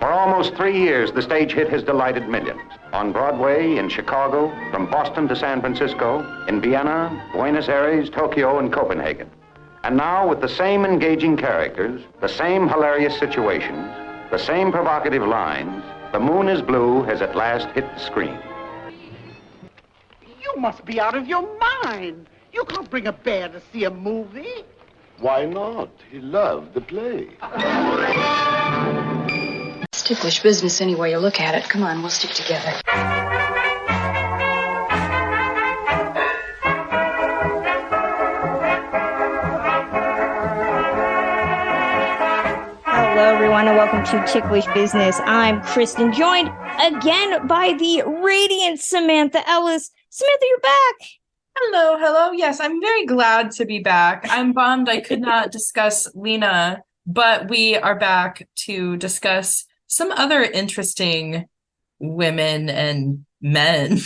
For almost 3 years, the stage hit has delighted millions. On Broadway, in Chicago, from Boston to San Francisco, in Vienna, Buenos Aires, Tokyo, and Copenhagen. And now, with the same engaging characters, the same hilarious situations, the same provocative lines, The Moon is Blue has at last hit the screen. You must be out of your mind. You can't bring a bear to see a movie. Why not? He loved the play. It's ticklish business any way you look at it. Come on, we'll stick together. Hello, everyone, and welcome to Ticklish Business. I'm Kristen, joined again by the radiant Samantha Ellis. Samantha, you're back. Hello. Yes, I'm very glad to be back. I'm bummed I could not discuss Lena, but we are back to discuss some other interesting women and men.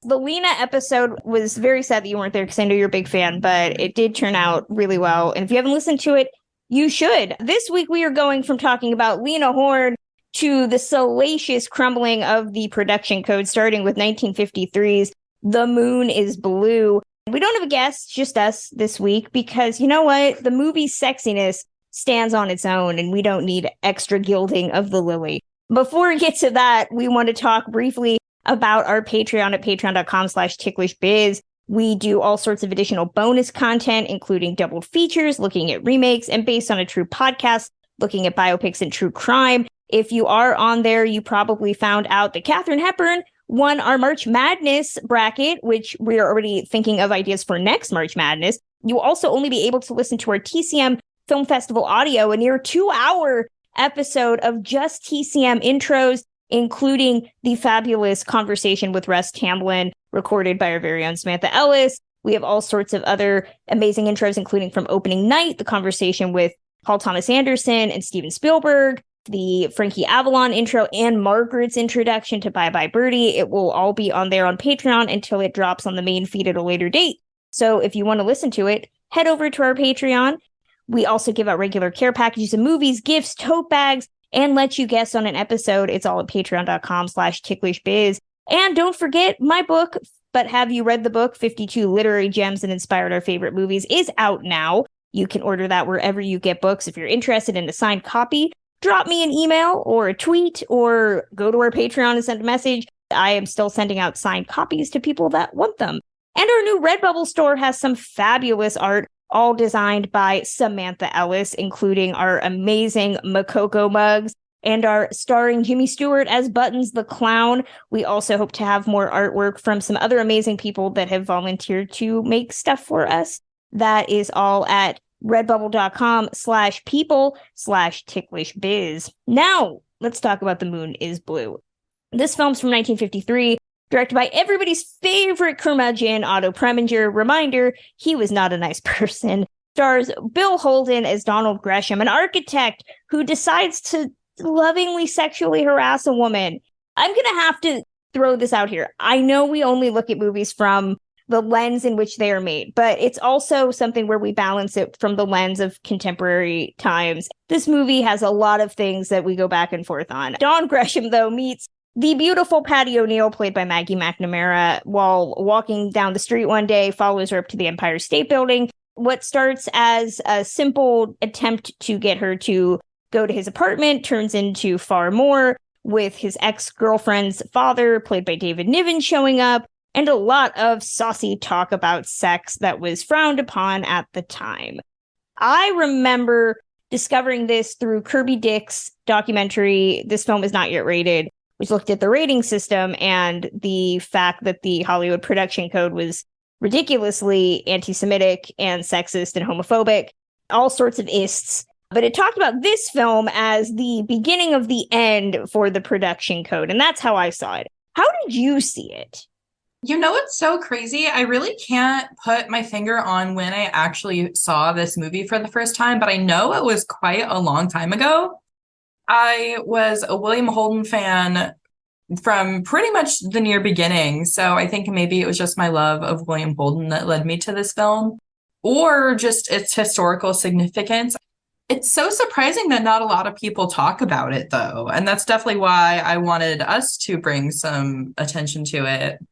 The Lena episode was very sad that you weren't there because I know you're a big fan, but it did turn out really well. And if you haven't listened to it, you should. This week, we are going from talking about Lena Horne to the salacious crumbling of the production code, starting with 1953's The Moon is Blue. We don't have a guest, just us this week, because you know what? The movie's sexiness stands on its own, and we don't need extra gilding of the lily. Before we get to that, we want to talk briefly about our Patreon at patreon.com/ticklishbiz. We do all sorts of additional bonus content, including double features, looking at remakes, and based on a true podcast, looking at biopics and true crime. If you are on there, you probably found out that Katharine Hepburn won our March Madness bracket, which we're already thinking of ideas for next March Madness. You'll also only be able to listen to our TCM Film Festival audio, a near 2-hour episode of just TCM intros, including the fabulous conversation with Russ Tamblyn, recorded by our very own Samantha Ellis. We have all sorts of other amazing intros, including from opening night, the conversation with Paul Thomas Anderson and Steven Spielberg, the Frankie Avalon intro, and Margaret's introduction to Bye Bye Birdie. It will all be on there on Patreon until it drops on the main feed at a later date. So if you want to listen to it, head over to our Patreon. We also give out regular care packages of movies, gifts, tote bags, and let you guest on an episode. It's all at patreon.com/ticklishbiz. And don't forget, my book, But Have You Read the Book? 52 Literary Gems That Inspired Our Favorite Movies, is out now. You can order that wherever you get books. If you're interested in a signed copy, drop me an email or a tweet or go to our Patreon and send a message. I am still sending out signed copies to people that want them. And our new Redbubble store has some fabulous art, all designed by Samantha Ellis, including our amazing Makoko mugs and our starring Jimmy Stewart as Buttons the Clown. We also hope to have more artwork from some other amazing people that have volunteered to make stuff for us. That is all at redbubble.com/people/ticklishbiz. Now, let's talk about The Moon is Blue. This film's from 1953, directed by everybody's favorite curmudgeon, Otto Preminger. Reminder, he was not a nice person. Stars Bill Holden as Donald Gresham, an architect who decides to lovingly sexually harass a woman. I'm going to have to throw this out here. I know we only look at movies from the lens in which they are made, but it's also something where we balance it from the lens of contemporary times. This movie has a lot of things that we go back and forth on. Don Gresham, though, meets the beautiful Patty O'Neill, played by Maggie McNamara, while walking down the street one day, follows her up to the Empire State Building. What starts as a simple attempt to get her to go to his apartment turns into far more, with his ex-girlfriend's father, played by David Niven, showing up, and a lot of saucy talk about sex that was frowned upon at the time. I remember discovering this through Kirby Dick's documentary, This Film Is Not Yet Rated, which looked at the rating system and the fact that the Hollywood production code was ridiculously anti-Semitic and sexist and homophobic, all sorts of ists. But it talked about this film as the beginning of the end for the production code, and that's how I saw it. How did you see it? You know, it's so crazy. I really can't put my finger on when I actually saw this movie for the first time, but I know it was quite a long time ago. I was a William Holden fan from pretty much the near beginning. So I think maybe it was just my love of William Holden that led me to this film, or just its historical significance. It's so surprising that not a lot of people talk about it, though. And that's definitely why I wanted us to bring some attention to it.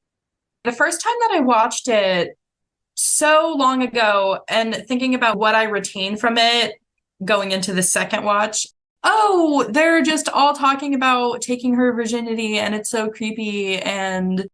The first time that I watched it so long ago and thinking about what I retained from it going into the second watch, oh, they're just all talking about taking her virginity and it's so creepy and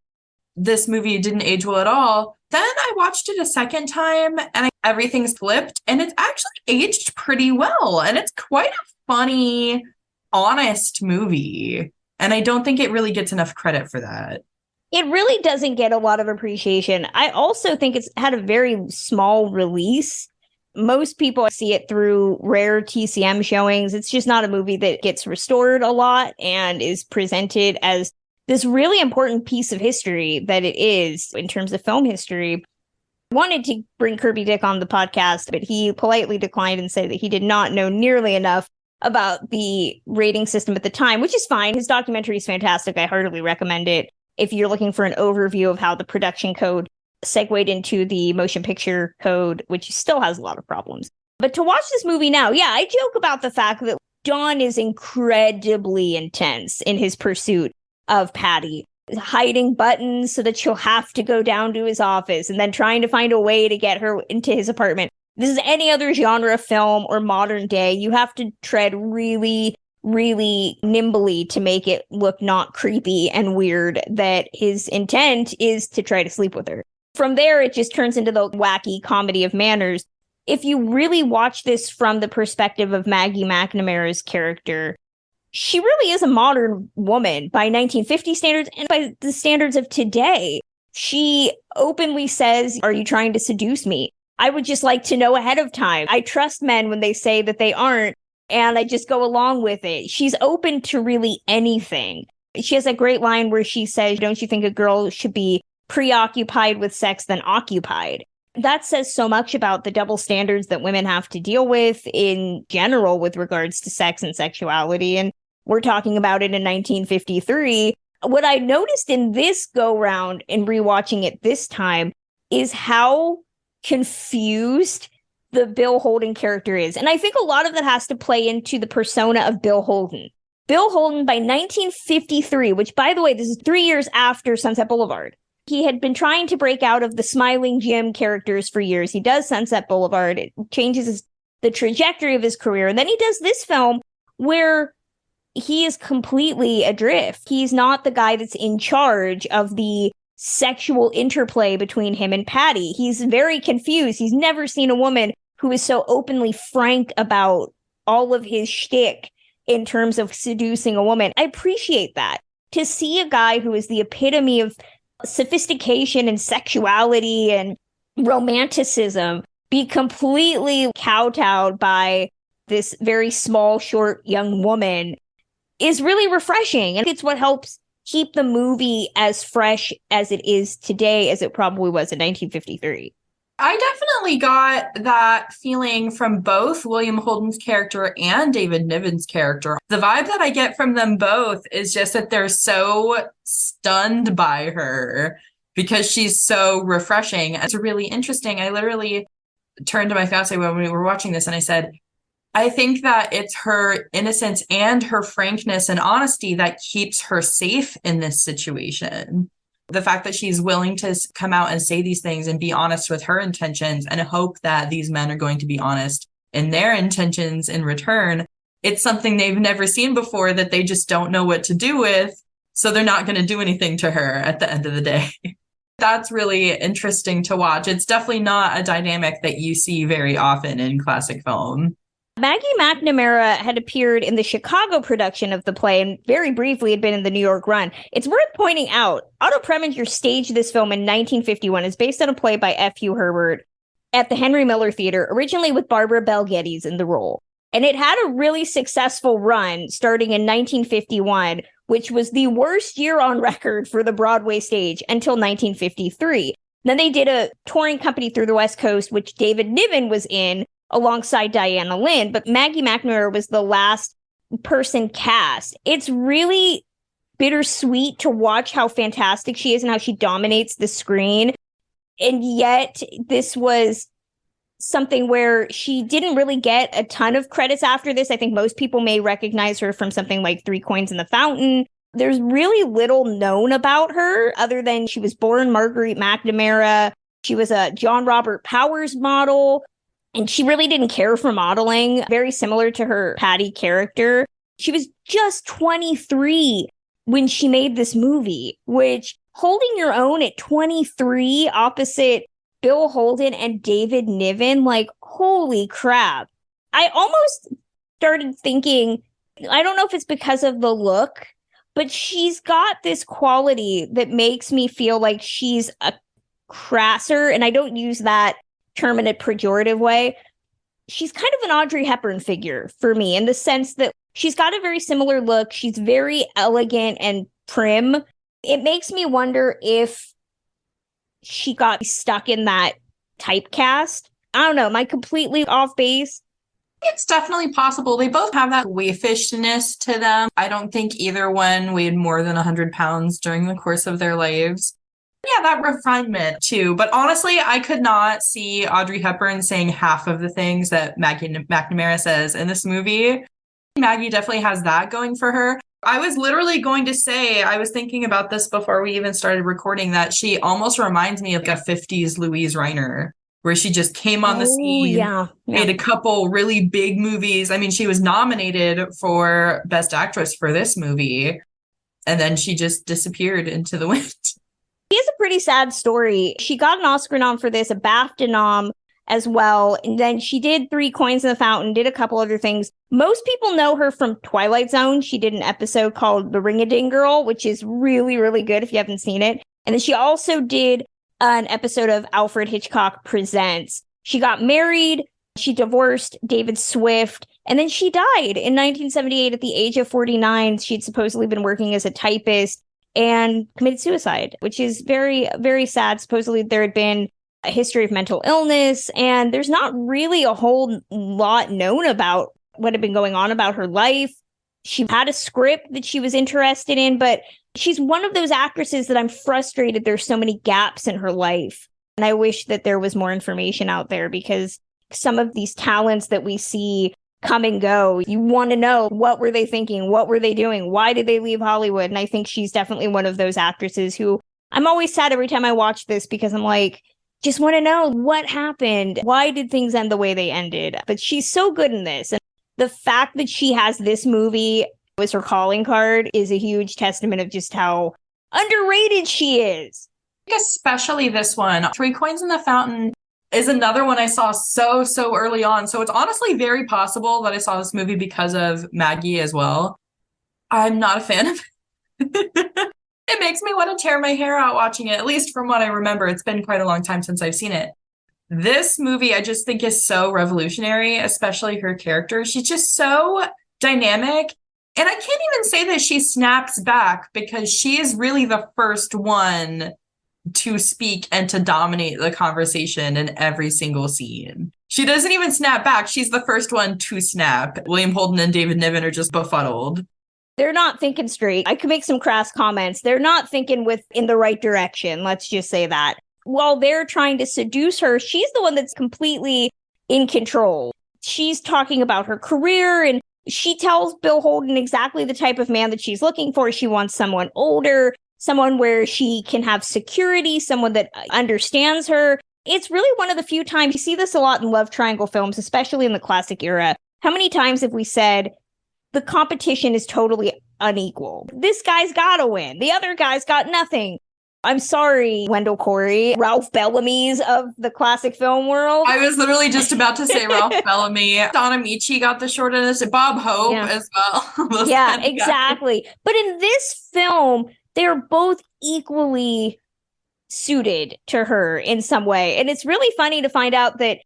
this movie didn't age well at all. Then I watched it a second time and everything's flipped and it's actually aged pretty well. And it's quite a funny, honest movie. And I don't think it really gets enough credit for that. It really doesn't get a lot of appreciation. I also think it's had a very small release. Most people see it through rare TCM showings. It's just not a movie that gets restored a lot and is presented as this really important piece of history that it is in terms of film history. I wanted to bring Kirby Dick on the podcast, but he politely declined and said that he did not know nearly enough about the rating system at the time, which is fine. His documentary is fantastic. I heartily recommend it if you're looking for an overview of how the production code segued into the motion picture code, which still has a lot of problems. But to watch this movie now, yeah, I joke about the fact that Don is incredibly intense in his pursuit of Patty, hiding buttons so that she'll have to go down to his office and then trying to find a way to get her into his apartment. This is any other genre film or modern day. You have to tread really, really nimbly to make it look not creepy and weird that his intent is to try to sleep with her. From there, it just turns into the wacky comedy of manners. If you really watch this from the perspective of Maggie McNamara's character, she really is a modern woman by 1950 standards and by the standards of today. She openly says, "Are you trying to seduce me? I would just like to know ahead of time. I trust men when they say that they aren't, and I just go along with it." She's open to really anything. She has a great line where she says, "Don't you think a girl should be preoccupied with sex than occupied?" That says so much about the double standards that women have to deal with in general with regards to sex and sexuality. And we're talking about it in 1953. What I noticed in this go-round in rewatching it this time is how confused the Bill Holden character is. And I think a lot of that has to play into the persona of Bill Holden. Bill Holden, by 1953, which, by the way, this is 3 years after Sunset Boulevard, he had been trying to break out of the Smiling Jim characters for years. He does Sunset Boulevard. It changes the trajectory of his career. And then he does this film where he is completely adrift. He's not the guy that's in charge of the sexual interplay between him and Patty. He's very confused. He's never seen a woman who is so openly frank about all of his shtick in terms of seducing a woman. I appreciate that. To see a guy who is the epitome of sophistication and sexuality and romanticism be completely kowtowed by this very small, short, young woman is really refreshing. And it's what helps keep the movie as fresh as it is today as it probably was in 1953. I definitely got that feeling from both William Holden's character and David Niven's character. The vibe that I get from them both is just that they're so stunned by her because she's so refreshing. It's really interesting. I literally turned to my fiance when we were watching this and I said, I think that it's her innocence and her frankness and honesty that keeps her safe in this situation. The fact that she's willing to come out and say these things and be honest with her intentions and hope that these men are going to be honest in their intentions in return. It's something they've never seen before that they just don't know what to do with. So they're not going to do anything to her at the end of the day. That's really interesting to watch. It's definitely not a dynamic that you see very often in classic film. Maggie McNamara had appeared in the Chicago production of the play and very briefly had been in the New York run. It's worth pointing out, Otto Preminger staged this film in 1951. It's based on a play by F. Hugh Herbert at the Henry Miller Theater, originally with Barbara Bel Geddes in the role. And it had a really successful run starting in 1951, which was the worst year on record for the Broadway stage until 1953. Then they did a touring company through the West Coast, which David Niven was in, alongside Diana Lynn, but Maggie McNamara was the last person cast. It's really bittersweet to watch how fantastic she is and how she dominates the screen. And yet this was something where she didn't really get a ton of credits after this. I think most people may recognize her from something like Three Coins in the Fountain. There's really little known about her other than she was born Marguerite McNamara. She was a John Robert Powers model, and she really didn't care for modeling, very similar to her Patty character. She was just 23 when she made this movie, which holding your own at 23 opposite Bill Holden and David Niven, like, holy crap. I almost started thinking, I don't know if it's because of the look, but she's got this quality that makes me feel like she's a crasser, and I don't use that term in a pejorative way. She's kind of an Audrey Hepburn figure for me in the sense that she's got a very similar look. She's very elegant and prim. It makes me wonder if she got stuck in that typecast. I don't know. Am I completely off base? It's definitely possible. They both have that waifishness to them. I don't think either one weighed more than 100 pounds during the course of their lives. Yeah, that refinement too. But honestly, I could not see Audrey Hepburn saying half of the things that Maggie McNamara says in this movie. Maggie definitely has that going for her. I was literally going to say, I was thinking about this before we even started recording, that she almost reminds me of like a 50s Louise Reiner, where she just came on the scene, made a couple really big movies. I mean, she was nominated for Best Actress for this movie, and then she just disappeared into the wind. She has a pretty sad story. She got an Oscar nom for this, a BAFTA nom as well. And then she did Three Coins in the Fountain, did a couple other things. Most people know her from Twilight Zone. She did an episode called The Ring-a-Ding Girl, which is really, really good if you haven't seen it. And then she also did an episode of Alfred Hitchcock Presents. She got married. She divorced David Swift. And then she died in 1978 at the age of 49. She'd supposedly been working as a typist and committed suicide, which is very, very sad. Supposedly there had been a history of mental illness, and there's not really a whole lot known about what had been going on about her life. She had a script that she was interested in, but she's one of those actresses that I'm frustrated there's so many gaps in her life. And I wish that there was more information out there, because some of these talents that we see come and go, you want to know, what were they thinking? What were they doing? Why did they leave Hollywood? And I think she's definitely one of those actresses who I'm always sad every time I watch this, because I'm like, just want to know what happened. Why did things end the way they ended? But she's so good in this. And the fact that she has this movie as her calling card is a huge testament of just how underrated she is. Especially this one. Three Coins in the Fountain is another one I saw so early on. So it's honestly very possible that I saw this movie because of Maggie as well. I'm not a fan of it. It makes me want to tear my hair out watching it, at least from what I remember. It's been quite a long time since I've seen it. This movie, I just think, is so revolutionary, especially her character. She's just so dynamic. And I can't even say that she snaps back, because she is really the first one to speak and to dominate the conversation in every single scene. She doesn't even snap back. She's the first one to snap. William Holden and David Niven are just befuddled. They're not thinking straight. I could make some crass comments. They're not thinking in the right direction. Let's just say that. While they're trying to seduce her, she's the one that's completely in control. She's talking about her career, and she tells Bill Holden exactly the type of man that she's looking for. She wants someone older, someone where she can have security, someone that understands her. It's really one of the few times you see this a lot in love triangle films, especially in the classic era. How many times have we said the competition is totally unequal? This guy's got to win. The other guy's got nothing. I'm sorry, Wendell Corey, Ralph Bellamy's of the classic film world. I was literally just about to say Ralph Bellamy. Donna Michi got the short end of this. Bob Hope as well. Yeah, exactly. But in this film, they're both equally suited to her in some way. And it's really funny to find out that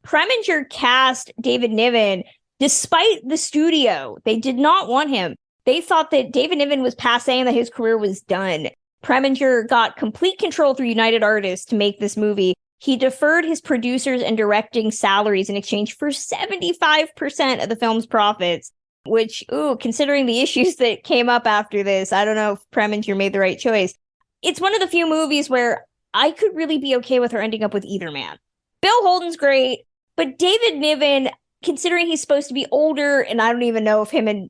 Preminger cast David Niven despite the studio. They did not want him. They thought that David Niven was passé and that his career was done. Preminger got complete control through United Artists to make this movie. He deferred his producers and directing salaries in exchange for 75% of the film's profits, which, considering the issues that came up after this, I don't know if Preminger made the right choice. It's one of the few movies where I could really be okay with her ending up with either man. Bill Holden's great. But David Niven, considering he's supposed to be older, and I don't even know if him and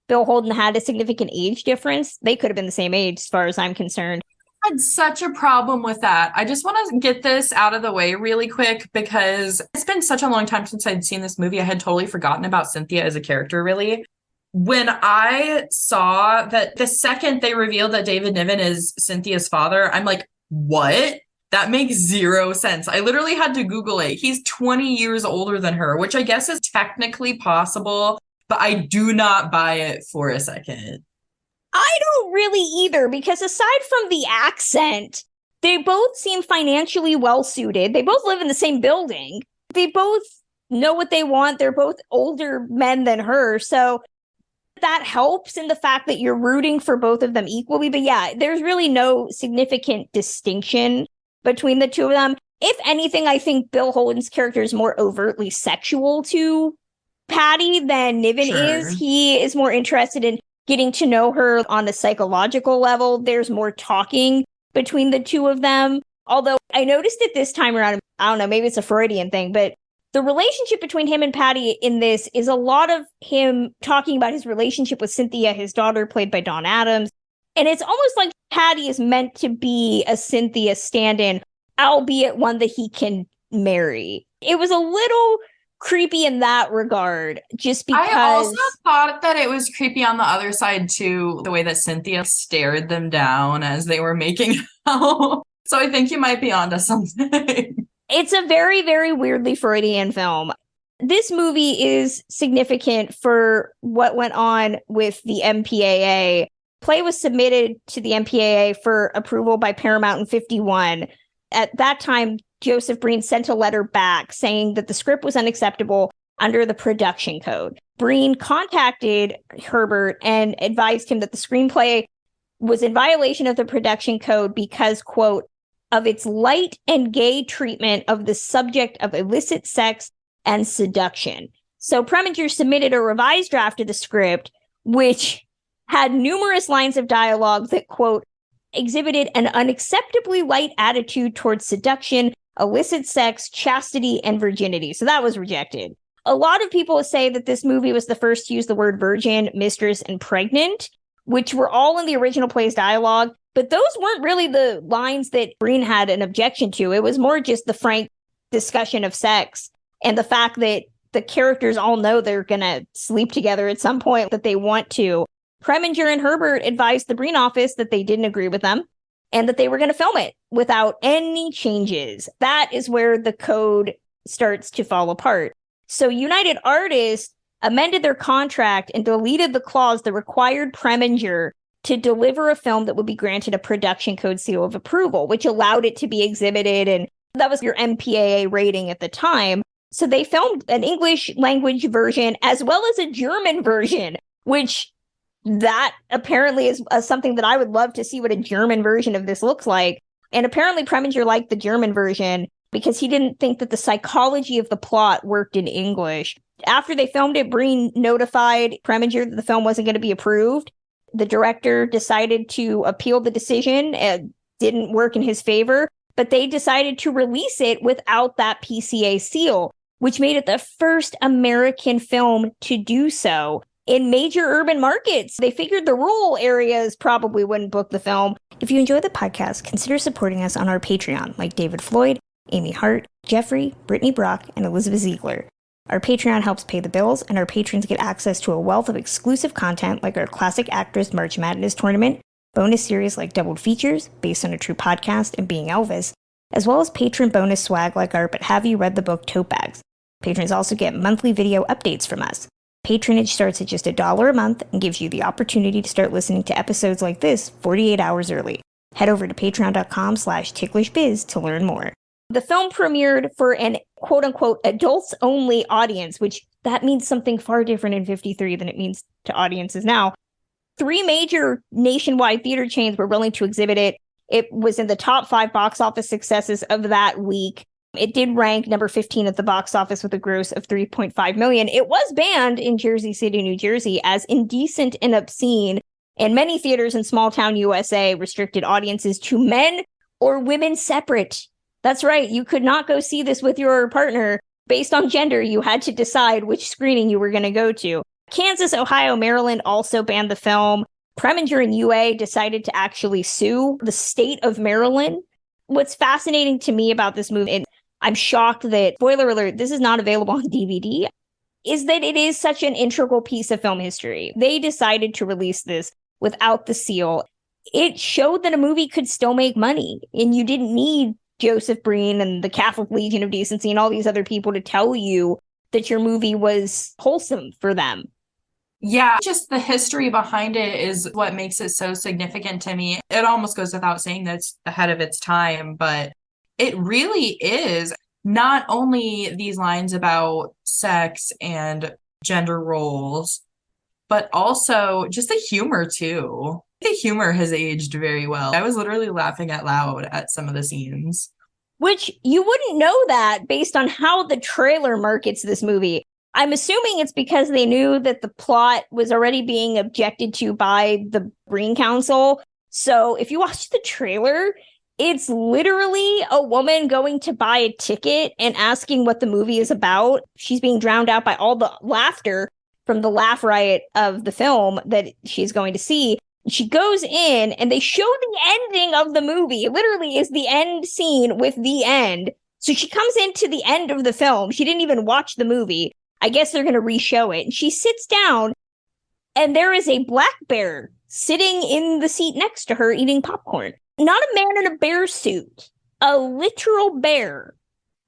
Bill Holden had a significant age difference. They could have been the same age as far as I'm concerned. I had such a problem with that. I just want to get this out of the way really quick because it's been such a long time since I'd seen this movie. I had totally forgotten about Cynthia as a character, really. When I saw that the second they revealed that David Niven is Cynthia's father, I'm like, what? That makes zero sense. I literally had to Google it. He's 20 years older than her, which I guess is technically possible, but I do not buy it for a second. I don't really either, because aside from the accent, they both seem financially well-suited. They both live in the same building. They both know what they want. They're both older men than her. So that helps in the fact that you're rooting for both of them equally. But yeah, there's really no significant distinction between the two of them. If anything, I think Bill Holden's character is more overtly sexual to Patty than Niven is. He is more interested in getting to know her on a psychological level. There's more talking between the two of them. Although I noticed it this time around, I don't know, maybe it's a Freudian thing, but the relationship between him and Patty in this is a lot of him talking about his relationship with Cynthia, his daughter, played by Dawn Adams. And it's almost like Patty is meant to be a Cynthia stand-in, albeit one that he can marry. It was a little creepy in that regard, just because I also thought that it was creepy on the other side too, the way that Cynthia stared them down as they were making out. So I think you might be onto something. It's a very, very weirdly Freudian film. This movie is significant for what went on with the MPAA. Play was submitted to the MPAA for approval by Paramount in 1951. At that time, Joseph Breen sent a letter back saying that the script was unacceptable under the production code. Breen contacted Herbert and advised him that the screenplay was in violation of the production code because, quote, of its light and gay treatment of the subject of illicit sex and seduction. So Preminger submitted a revised draft of the script, which had numerous lines of dialogue that, quote, exhibited an unacceptably light attitude towards seduction, illicit sex, chastity, and virginity. So that was rejected. A lot of people say that this movie was the first to use the word virgin, mistress, and pregnant, which were all in the original play's dialogue. But those weren't really the lines that Breen had an objection to. It was more just the frank discussion of sex and the fact that the characters all know they're going to sleep together at some point, that they want to. Preminger and Herbert advised the Breen office that they didn't agree with them and that they were going to film it without any changes. That is where the code starts to fall apart. So United Artists amended their contract and deleted the clause that required Preminger to deliver a film that would be granted a production code seal of approval, which allowed it to be exhibited. And that was your MPAA rating at the time. So they filmed an English language version as well as a German version, which that apparently is something that I would love to see what a German version of this looks like. And apparently Preminger liked the German version because he didn't think that the psychology of the plot worked in English. After they filmed it, Breen notified Preminger that the film wasn't going to be approved. The director decided to appeal the decision. It didn't work in his favor, but they decided to release it without that PCA seal, which made it the first American film to do so in major urban markets. They figured the rural areas probably wouldn't book the film. If you enjoy the podcast, consider supporting us on our Patreon, like David Floyd, Amy Hart, Jeffrey, Brittany Brock, and Elizabeth Ziegler. Our Patreon helps pay the bills, and our patrons get access to a wealth of exclusive content like our Classic Actress March Madness tournament, bonus series like Doubled Features, based on a true podcast and Being Elvis, as well as patron bonus swag like our But Have You Read the Book tote bags. Patrons also get monthly video updates from us. Patronage starts at just $1 a month and gives you the opportunity to start listening to episodes like this 48 hours early. Head over to patreon.com/ticklishbiz to learn more. The film premiered for an quote-unquote adults-only audience, which that means something far different in 1953 than it means to audiences now. 3 major nationwide theater chains were willing to exhibit it. It was in the top 5 box office successes of that week. It did rank number 15 at the box office with a gross of $3.5 million. It was banned in Jersey City, New Jersey as indecent and obscene, and many theaters in small-town USA restricted audiences to men or women separate. That's right. You could not go see this with your partner. based on gender, you had to decide which screening you were going to go to. Kansas, Ohio, Maryland also banned the film. Preminger and UA decided to actually sue the state of Maryland. What's fascinating to me about this movie, and I'm shocked that, spoiler alert, this is not available on DVD, is that it is such an integral piece of film history. They decided to release this without the seal. It showed that a movie could still make money, and you didn't need Joseph Breen and the Catholic Legion of Decency and all these other people to tell you that your movie was wholesome for them. Yeah, just the history behind it is what makes it so significant to me. It almost goes without saying that it's ahead of its time, but it really is not only these lines about sex and gender roles, but also just the humor too. The humor has aged very well. I was literally laughing out loud at some of the scenes. Which you wouldn't know that based on how the trailer markets this movie. I'm assuming it's because they knew that the plot was already being objected to by the Breen Council. So if you watch the trailer, it's literally a woman going to buy a ticket and asking what the movie is about. She's being drowned out by all the laughter from the laugh riot of the film that she's going to see. She goes in and they show the ending of the movie. It literally is the end scene with the end. So she comes into the end of the film. She didn't even watch the movie. I guess they're going to re-show it. And she sits down and there is a black bear sitting in the seat next to her eating popcorn. Not a man in a bear suit, a literal bear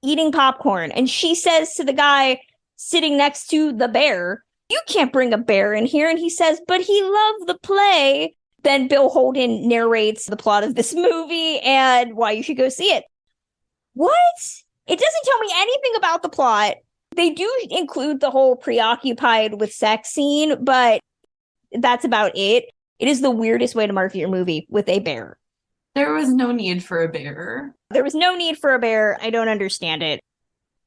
eating popcorn. And she says to the guy sitting next to the bear, "You can't bring a bear in here." And he says, "But he loved the play." Then Bill Holden narrates the plot of this movie and why you should go see it. What? It doesn't tell me anything about the plot. They do include the whole preoccupied with sex scene, but that's about it. It is the weirdest way to market your movie, with a bear. There was no need for a bear. There was no need for a bear. I don't understand it.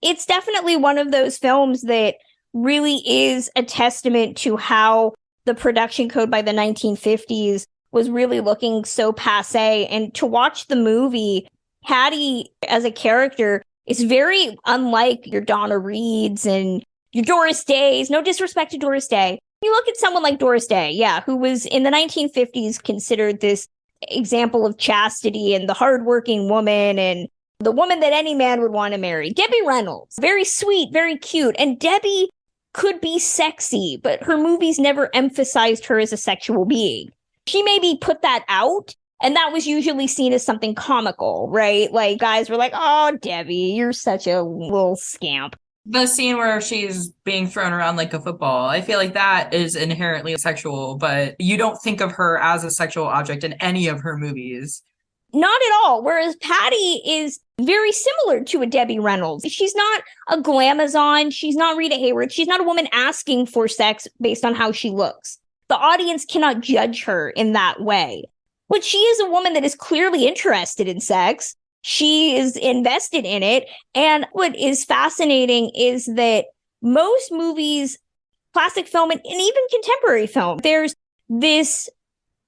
It's definitely one of those films that really is a testament to how the production code by the 1950s was really looking so passé. And to watch the movie, Patty as a character is very unlike your Donna Reeds and your Doris Days. No disrespect to Doris Day. You look at someone like Doris Day, yeah, who was in the 1950s considered this example of chastity and the hardworking woman and the woman that any man would want to marry. Debbie Reynolds, very sweet, very cute. And Debbie could be sexy, but her movies never emphasized her as a sexual being. She maybe put that out, and that was usually seen as something comical, right? Like, guys were like, "Oh, Debbie, you're such a little scamp." The scene where she's being thrown around like a football, I feel like that is inherently sexual, but you don't think of her as a sexual object in any of her movies. Not at all. Whereas Patty is very similar to a Debbie Reynolds. She's not a glamazon. She's not Rita Hayworth. She's not a woman asking for sex based on how she looks. The audience cannot judge her in that way. But she is a woman that is clearly interested in sex. She is invested in it. And what is fascinating is that most movies, classic film and even contemporary film, there's this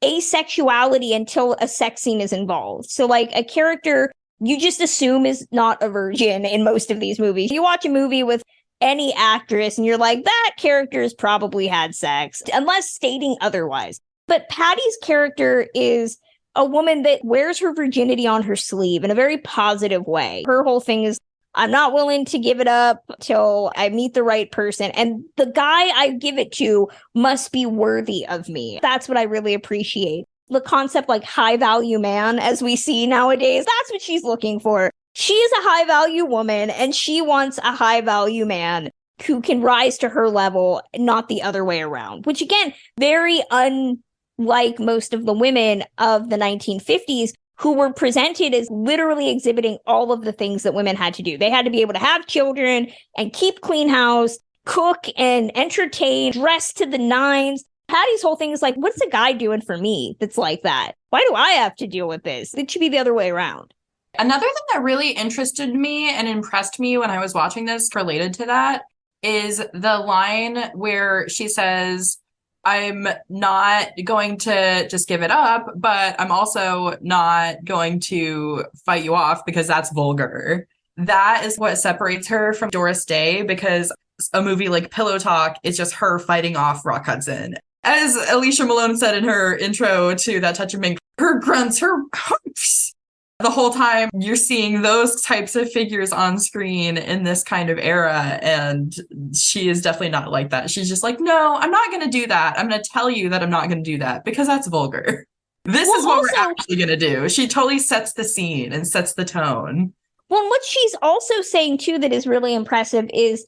asexuality until a sex scene is involved. So like a character you just assume is not a virgin in most of these movies. You watch a movie with any actress and you're like, that character has probably had sex, unless stating otherwise. But Patty's character is a woman that wears her virginity on her sleeve in a very positive way. Her whole thing is, I'm not willing to give it up till I meet the right person. And the guy I give it to must be worthy of me. That's what I really appreciate. The concept like high value man, as we see nowadays, that's what she's looking for. She is a high value woman and she wants a high value man who can rise to her level, not the other way around, which again, very unlike most of the women of the 1950s who were presented as literally exhibiting all of the things that women had to do. They had to be able to have children and keep clean house, cook and entertain, dress to the nines. Patty's whole thing is like, what's a guy doing for me that's like that? Why do I have to deal with this? It should be the other way around. Another thing that really interested me and impressed me when I was watching this related to that is the line where she says, I'm not going to just give it up, but I'm also not going to fight you off because that's vulgar. That is what separates her from Doris Day, because a movie like Pillow Talk is just her fighting off Rock Hudson. As Alicia Malone said in her intro to That Touch of Mink, her grunts, her humps. The whole time you're seeing those types of figures on screen in this kind of era, and she is definitely not like that. She's just like, no, I'm not going to do that. I'm going to tell you that I'm not going to do that because that's vulgar. This is what we're actually going to do. She totally sets the scene and sets the tone. Well, what she's also saying, too, that is really impressive is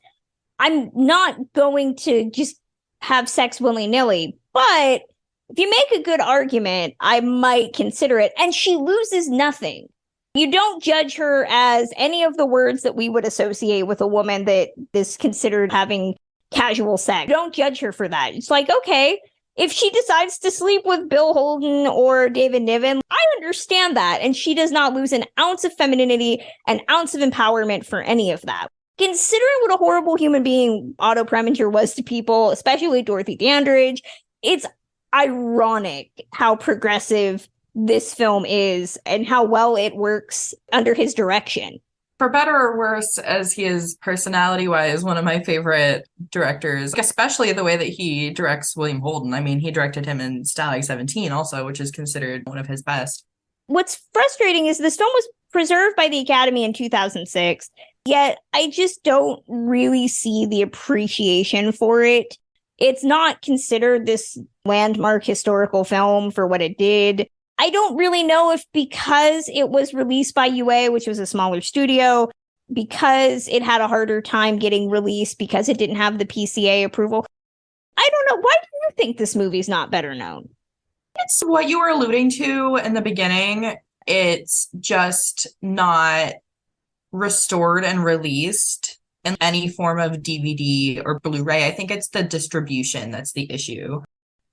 I'm not going to just have sex willy-nilly, but if you make a good argument, I might consider it. And she loses nothing. You don't judge her as any of the words that we would associate with a woman that is considered having casual sex. Don't judge her for that. It's like, okay, if she decides to sleep with Bill Holden or David Niven, I understand that. And she does not lose an ounce of femininity, an ounce of empowerment for any of that. Considering what a horrible human being Otto Preminger was to people, especially Dorothy Dandridge, it's ironic how progressive this film is and how well it works under his direction. For better or worse, as he is personality-wise one of my favorite directors, especially the way that he directs William Holden. I mean, he directed him in Stalag 17 also, which is considered one of his best. What's frustrating is this film was preserved by the Academy in 2006, yet I just don't really see the appreciation for it. It's not considered this landmark historical film for what it did. I don't really know if because it was released by UA, which was a smaller studio, because it had a harder time getting released, because it didn't have the PCA approval. I don't know. Why do you think this movie's not better known? It's what you were alluding to in the beginning. It's just not restored and released in any form of DVD or Blu-ray. I think it's the distribution that's the issue.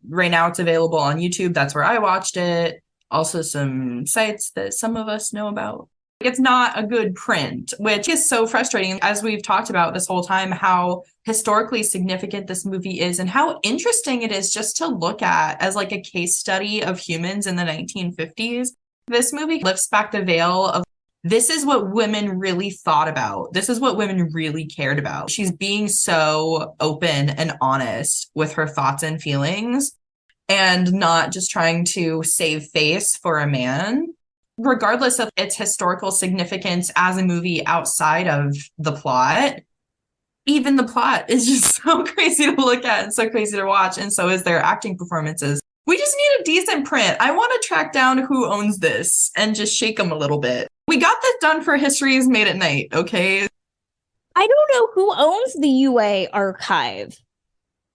Right now it's available on YouTube. That's where I watched it. Also some sites that some of us know about. It's not a good print, which is so frustrating, as we've talked about this whole time, how historically significant this movie is and how interesting it is just to look at as like a case study of humans in the 1950s. This movie lifts back the veil of this is what women really thought about. This is what women really cared about. She's being so open and honest with her thoughts and feelings and not just trying to save face for a man. Regardless of its historical significance as a movie outside of the plot, even the plot is just so crazy to look at and so crazy to watch, and so is their acting performances. We just need a decent print. I want to track down who owns this and just shake them a little bit. We got this done for History's Made at Night, okay? I don't know who owns the UA archive.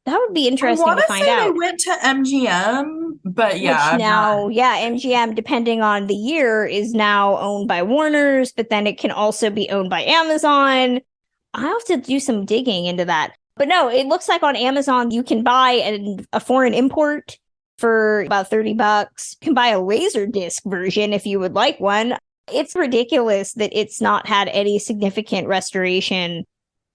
That would be interesting to find out. I went to MGM, but yeah. Which now, MGM, depending on the year, is now owned by Warner's, but then it can also be owned by Amazon. I have to do some digging into that. But no, it looks like on Amazon you can buy a foreign import for about $30. You can buy a Laserdisc version if you would like one. It's ridiculous that it's not had any significant restoration,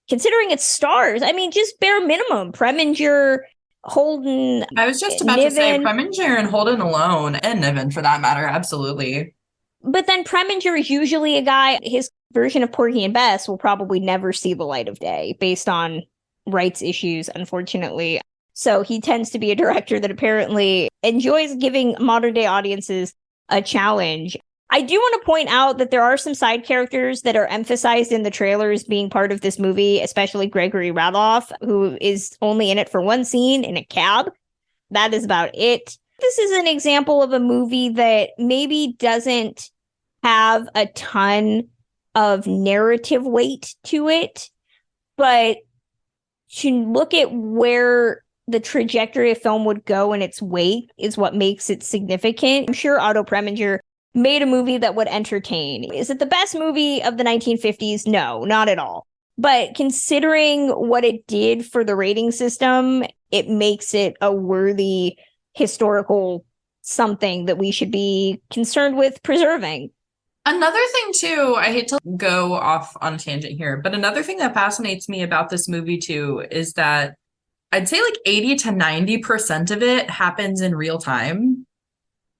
considering its stars. I mean, just bare minimum. Preminger, Holden. I was just about to say Preminger and Holden alone, and Niven for that matter, absolutely. But then Preminger is usually a guy, his version of Porgy and Bess will probably never see the light of day based on rights issues, unfortunately. So he tends to be a director that apparently enjoys giving modern day audiences a challenge. I do want to point out that there are some side characters that are emphasized in the trailers being part of this movie, especially Gregory Raloff, who is only in it for one scene in a cab. That is about it. This is an example of a movie that maybe doesn't have a ton of narrative weight to it, but to look at where the trajectory of film would go and its weight is what makes it significant. I'm sure Otto Preminger made a movie that would entertain. Is it the best movie of the 1950s? No, not at all. But considering what it did for the rating system, it makes it a worthy historical something that we should be concerned with preserving. Another thing, too, I hate to go off on a tangent here, but another thing that fascinates me about this movie, too, is that I'd say like 80 to 90% of it happens in real time,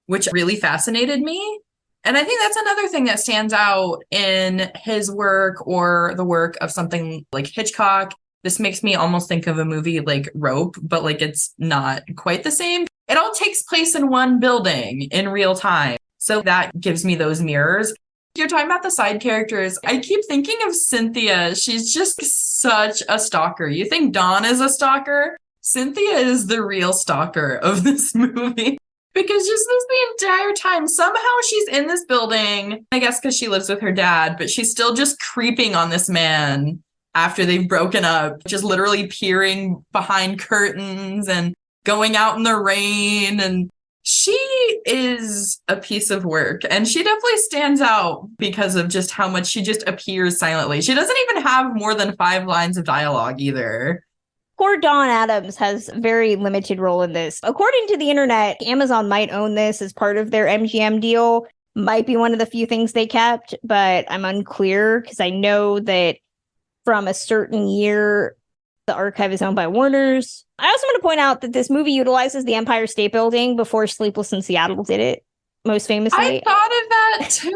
which really fascinated me. And I think that's another thing that stands out in his work or the work of something like Hitchcock. This makes me almost think of a movie like Rope, but like it's not quite the same. It all takes place in one building in real time. So that gives me those mirrors. You're talking about the side characters. I keep thinking of Cynthia. She's just such a stalker. You think Dawn is a stalker? Cynthia is the real stalker of this movie. Because just the entire time, somehow she's in this building, I guess because she lives with her dad, but she's still just creeping on this man after they've broken up, just literally peering behind curtains and going out in the rain. And she is a piece of work. And she definitely stands out because of just how much she just appears silently. She doesn't even have more than 5 lines of dialogue either. Poor Dawn Adams has a very limited role in this. According to the internet, Amazon might own this as part of their MGM deal. Might be one of the few things they kept, but I'm unclear because I know that from a certain year, the archive is owned by Warner's. I also want to point out that this movie utilizes the Empire State Building before Sleepless in Seattle did it, most famously. I thought of that too.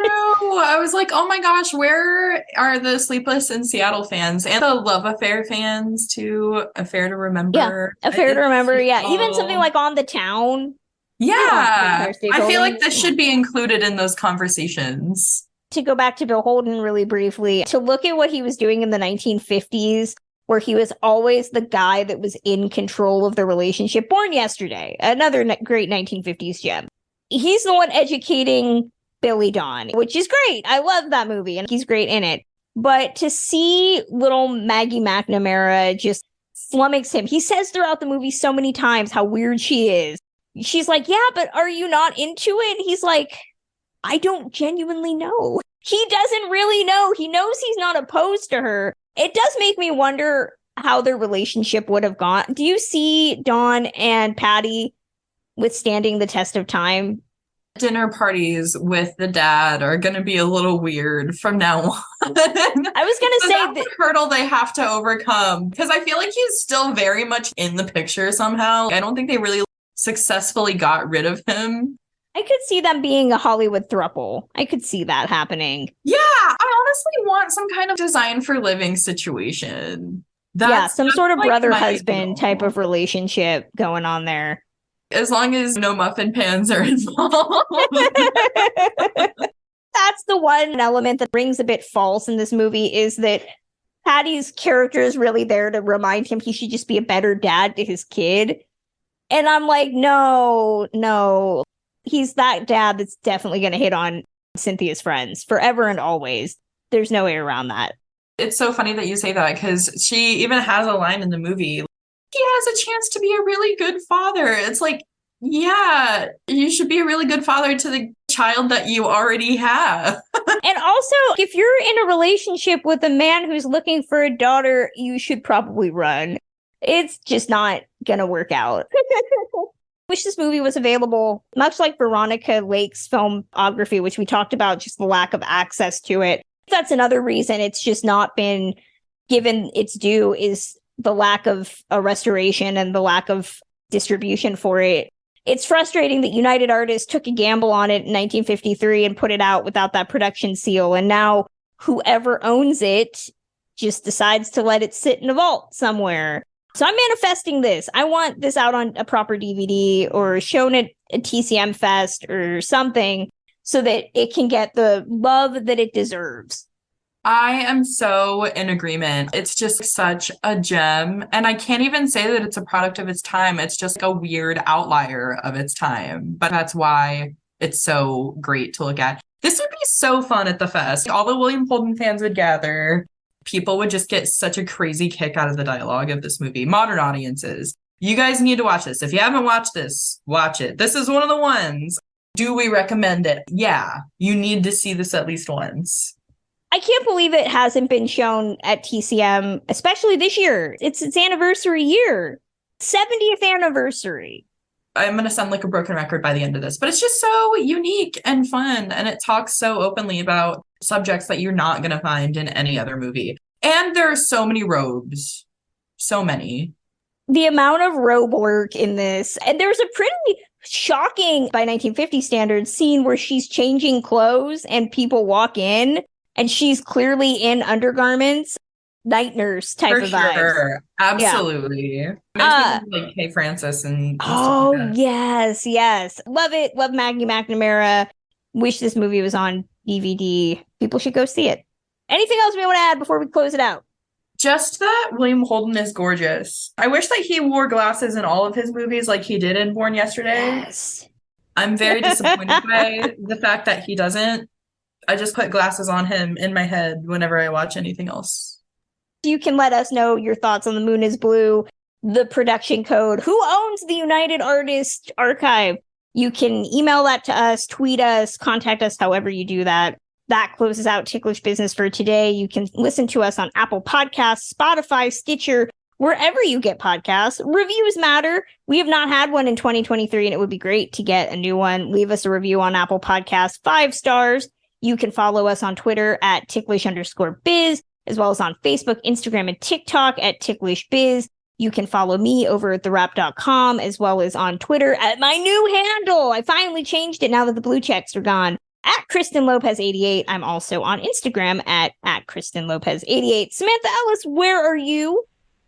I was like, oh my gosh, where are the Sleepless in Seattle fans and the Love Affair fans too? Affair to Remember. Yeah, Affair to Remember. Yeah, even something like On the Town. Yeah, I feel like this should be included in those conversations. To go back to Bill Holden really briefly, to look at what he was doing in the 1950s, where he was always the guy that was in control of the relationship. Born Yesterday, another great 1950s gem. He's the one educating Billy Dawn, which is great. I love that movie, and he's great in it. But to see little Maggie McNamara just flummox him, he says throughout the movie so many times how weird she is. She's like, yeah, but are you not into it? And he's like, I don't genuinely know. He doesn't really know. He knows he's not opposed to her. It does make me wonder how their relationship would have gone. Do you see Dawn and Patty withstanding the test of time? Dinner parties with the dad are going to be a little weird from now on. I was going to say that's the hurdle they have to overcome, because I feel like he's still very much in the picture somehow. I don't think they really successfully got rid of him. I could see them being a Hollywood throuple. I could see that happening. Yeah, I honestly want some kind of design for living situation. Some sort of like brother-husband type of relationship going on there. As long as no muffin pans are involved. That's the one element that rings a bit false in this movie, is that Patty's character is really there to remind him he should just be a better dad to his kid. And I'm like, no. He's that dad that's definitely going to hit on Cynthia's friends forever and always. There's no way around that. It's so funny that you say that, because she even has a line in the movie. He has a chance to be a really good father. It's like, yeah, you should be a really good father to the child that you already have. And also, if you're in a relationship with a man who's looking for a daughter, you should probably run. It's just not going to work out. Wish this movie was available, much like Veronica Lake's filmography, which we talked about, just the lack of access to it. That's another reason it's just not been given its due, is the lack of a restoration and the lack of distribution for it. It's frustrating that United Artists took a gamble on it in 1953 and put it out without that production seal. And now whoever owns it just decides to let it sit in a vault somewhere. So I'm manifesting this. I want this out on a proper DVD or shown at a TCM Fest or something so that it can get the love that it deserves. I am so in agreement. It's just such a gem. And I can't even say that it's a product of its time. It's just a weird outlier of its time. But that's why it's so great to look at. This would be so fun at the fest. All the William Holden fans would gather. People would just get such a crazy kick out of the dialogue of this movie. Modern audiences, you guys need to watch this. If you haven't watched this, watch it. This is one of the ones. Do we recommend it? Yeah, you need to see this at least once. I can't believe it hasn't been shown at TCM, especially this year. It's its anniversary year, 70th anniversary. I'm going to sound like a broken record by the end of this, but it's just so unique and fun. And it talks so openly about subjects that you're not going to find in any other movie. And there are so many robes. So many. The amount of robe work in this. And there's a shocking by 1950 standards scene where she's changing clothes and people walk in and she's clearly in undergarments. Night nurse type For of vibes. sure. Absolutely. Makes me think of, like Kay Francis and stuff Oh, like that. yes. Love it. Love Maggie McNamara. Wish this movie was on DVD. People should go see it. Anything else we want to add before we close it out? Just that William Holden is gorgeous. I wish that he wore glasses in all of his movies like he did in Born Yesterday. Yes. I'm very disappointed by the fact that he doesn't. I just put glasses on him in my head whenever I watch anything else. You can let us know your thoughts on The Moon is Blue, the production code, who owns the United Artists Archive. You can email that to us, tweet us, contact us, however you do that. That closes out Ticklish Business for today. You can listen to us on Apple Podcasts, Spotify, Stitcher, wherever you get podcasts. Reviews matter. We have not had one in 2023, and it would be great to get a new one. Leave us a review on Apple Podcasts, 5 stars. You can follow us on Twitter at ticklish_biz, as well as on Facebook, Instagram, and TikTok at ticklishbiz. You can follow me over at thewrap.com, as well as on Twitter at my new handle. I finally changed it now that the blue checks are gone. At Kristen Lopez 88. I'm also on Instagram at Kristen Lopez 88. Samantha Ellis, where are you?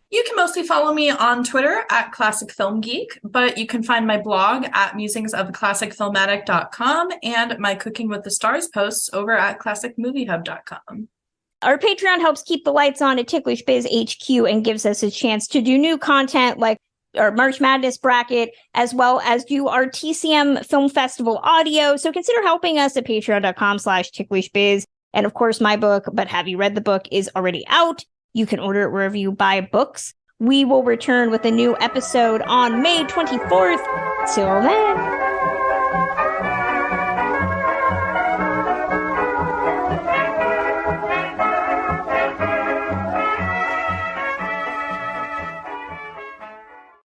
You can mostly follow me on Twitter at Classic Film Geek, but you can find my blog at musingsoftheclassicfilmatic.com and my Cooking with the Stars posts over at classicmoviehub.com. Our Patreon helps keep the lights on at Ticklish Biz HQ and gives us a chance to do new content like our March Madness bracket, as well as do our TCM Film Festival audio. So consider helping us at patreon.com/ticklishbiz. And of course, my book, But Have You Read the Book, is already out. You can order it wherever you buy books. We will return with a new episode on May 24th. Till then.